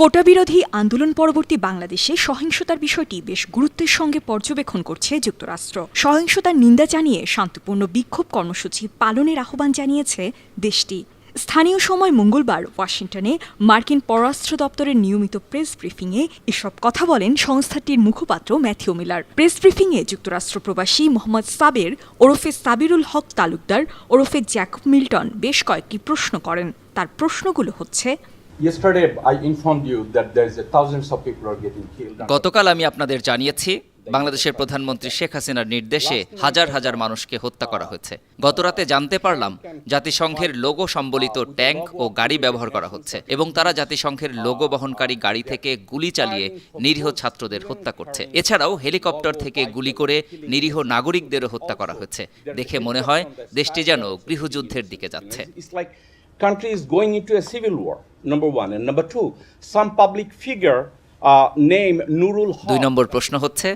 কোটা বিরোধী আন্দোলন পরবর্তী বাংলাদেশে সহিংসতার বিষয়টি বেশ গুরুত্বের সঙ্গে পর্যবেক্ষণ করছে যুক্তরাষ্ট্র। সহিংসতার নিন্দা জানিয়ে শান্তিপূর্ণ বিক্ষোভ কর্মসূচি পালনের আহ্বান জানিয়েছে দেশটি। স্থানীয় সময় মঙ্গলবার ওয়াশিংটনে মার্কিন পররাষ্ট্র দপ্তরের নিয়মিত প্রেস ব্রিফিংয়ে এসব কথা বলেন সংস্থাটির মুখপাত্র ম্যাথিউ মিলার। প্রেস ব্রিফিংয়ে যুক্তরাষ্ট্র প্রবাসী মোহাম্মদ সাবের ওরফে সাবিরুল হক তালুকদার ওরফে জ্যাকব মিল্টন বেশ কয়েকটি প্রশ্ন করেন। তার প্রশ্নগুলো হচ্ছে, গতকাল আমি আপনাদের জানিয়েছি বাংলাদেশের প্রধানমন্ত্রী শেখ হাসিনার নির্দেশে হাজার হাজার মানুষকে হত্যা করা হয়েছে। গতরাতে জানতে পারলাম জাতিসংঘের লোগো সম্বলিত ট্যাঙ্ক ও গাড়ি ব্যবহার করা হচ্ছে এবং তারা জাতিসংঘের লোগো বহনকারী গাড়ি থেকে গুলি চালিয়ে নিরীহ ছাত্রদের হত্যা করছে। এছাড়াও হেলিকপ্টার থেকে গুলি করে নিরীহ নাগরিকদেরও হত্যা করা হয়েছে। দেখে মনে হয় দেশটি যেন গৃহযুদ্ধের দিকে যাচ্ছে। Country is going into a civil war, number one. And number two, some public figure named Nurul Haq. 2 নম্বর প্রশ্ন হচ্ছে,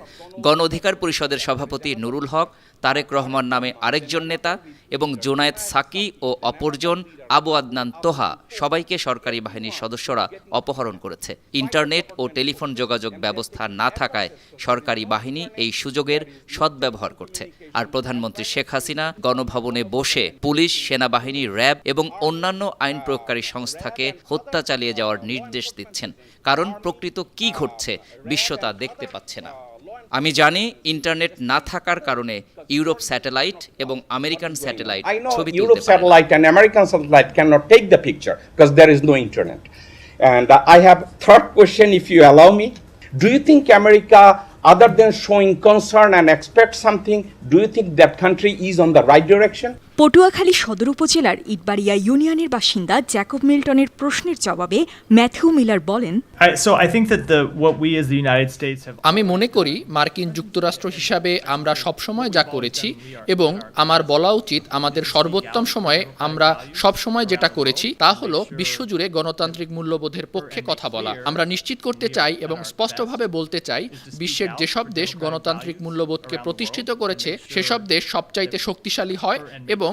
গণ অধিকার পরিষদের সভাপতি নুরুল হক, তারেক রহমান নামে আরেকজন নেতা এবং জোনায়েদ সাকি ও অপরজন আবু আদনান তোহা সবাইকে সরকারি বাহিনীর সদস্যরা অপহরণ করেছে। ইন্টারনেট ও টেলিফোন যোগাযোগ ব্যবস্থা না থাকায় সরকারি বাহিনী এই সুযোগের সদ্ব্যবহার করছে। আর প্রধানমন্ত্রী শেখ হাসিনা গণভবনে বসে পুলিশ, সেনাবাহিনী, র্যাব এবং অন্যান্য আইন প্রয়োগকারী সংস্থাকে হত্যা চালিয়ে যাওয়ার নির্দেশ দিচ্ছেন। কারণ প্রকৃত কি ঘটছে বিশ্ব তা দেখতে পাচ্ছে না। আমি জানি ইন্টারনেট না থাকার কারণে ইউরোপ স্যাটেলাইট এবং আমেরিকান স্যাটেলাইট ছবি তুলতে Europe satellite and American satellite cannot take the picture because there is no internet. And I have third question, if you allow me. Do you think America, other than showing concern and expect something, do you think that country is on the right direction? Patuakhali সদর উপজেলার ইটবাড়িয়া ইউনিয়নের বাসিন্দা Jacob মিল্টনের প্রশ্নের জবাবে Matthew Miller বলেন, আমি মনে করি মার্কিন যুক্তরাষ্ট্র হিসাবে আমরা সবসময় যা করেছি এবং আমার বলা উচিত আমাদের সর্বোত্তম সময়ে আমরা সবসময় যেটা করেছি তা হলো বিশ্বজুড়ে গণতান্ত্রিক মূল্যবোধের পক্ষে কথা বলা। আমরা নিশ্চিত করতে চাই এবং স্পষ্টভাবে বলতে চাই বিশ্বের যেসব দেশ গণতান্ত্রিক মূল্যবোধকে প্রতিষ্ঠিত করেছে সেসব দেশ সবচাইতে শক্তিশালী হয় এবং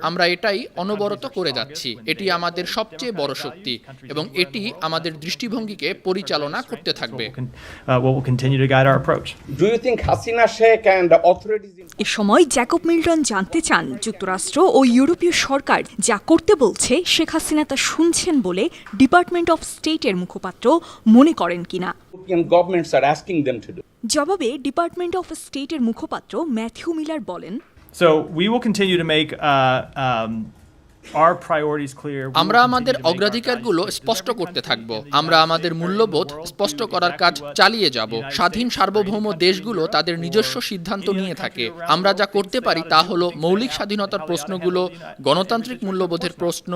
আমরা এটাই অনবরত করে যাচ্ছি। এটি আমাদের সবচেয়ে বড় শক্তি এবং এটি আমাদের দৃষ্টিভঙ্গিকে পরিচালনা করতে থাকবে। এ সময় জ্যাকব মিল্টন জানতে চান যুক্তরাষ্ট্র ও ইউরোপীয় সরকার যা করতে বলছে শেখ হাসিনা তা শুনছেন বলে ডিপার্টমেন্ট অফ স্টেটের মুখপাত্র মনে করেন কিনা। জবাবে ডিপার্টমেন্ট অফ স্টেটের মুখপাত্র ম্যাথিউ মিলার বলেন, So we will continue to make our priorities clear. আমরা আমাদের অগ্রাধিকারগুলো স্পষ্ট করতে থাকব। আমরা আমাদের মূল্যবোধ স্পষ্ট করার কাজ চালিয়ে যাব। স্বাধীন সার্বভৌম দেশগুলো তাদের নিজস্ব সিদ্ধান্ত নিয়ে থাকে। আমরা যা করতে পারি তা হলো মৌলিক স্বাধীনতার প্রশ্নগুলো, গণতান্ত্রিক মূল্যবোধের প্রশ্ন,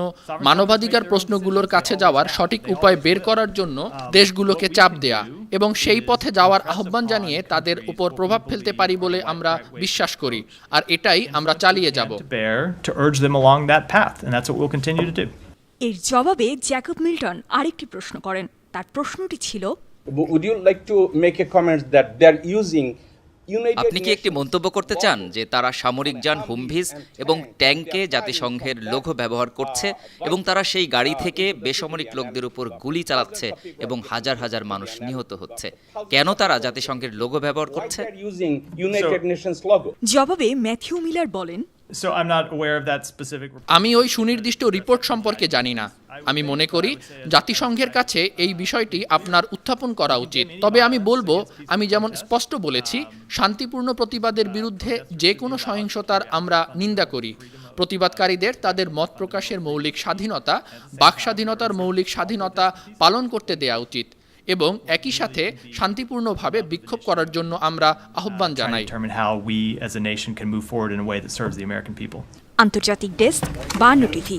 মানবাধিকার প্রশ্নগুলোর কাছে যাওয়ার সঠিক উপায় বের করার জন্য দেশগুলোকে চাপ দেয়া এবং সেই পথে যাওয়ার আহ্বান জানিয়ে তাদের উপর প্রভাব ফেলতে পারি বলে আমরা বিশ্বাস করি। আর এটাই আমরা চালিয়ে যাব। And that's what we'll continue to do. এর জবাবে জ্যাকব মিল্টন আরেকটি প্রশ্ন করেন। তার প্রশ্নটি ছিল, Would you like to make a comment that they're using আপনি কি একটি মন্তব্য করতে চান যে তারা সামরিক যান, হুমভিজ এবং ট্যাঙ্কে জাতিসংঘের লোগো ব্যবহার করছে এবং তারা সেই গাড়ি থেকে বেসামরিক লোকদের উপর গুলি চালাচ্ছে এবং হাজার হাজার মানুষ নিহত হচ্ছে? কেন তারা জাতিসংঘের লোগো ব্যবহার করছে? জবাবে ম্যাথিউ মিলার বলেন, আমি ওই সুনির্দিষ্ট রিপোর্ট সম্পর্কে জানি না। আমি মনে করি জাতিসংঘের কাছে এই বিষয়টি আপনার উত্থাপন করা উচিত। তবে আমি বলবো, আমি যেমন স্পষ্ট বলেছি, শান্তিপূর্ণ প্রতিবাদের বিরুদ্ধে যে কোনো সহিংসতার আমরা নিন্দা করি। প্রতিবাদকারীদের তাদের মত প্রকাশের মৌলিক স্বাধীনতা, বাক স্বাধীনতার মৌলিক স্বাধীনতা পালন করতে দেয়া উচিত এবং একই সাথে শান্তিপূর্ণভাবে বিক্ষোভ করার জন্য আমরা আহ্বান জানাই। আন্তর্জাতিক ডেস্ক, 52 টিভি।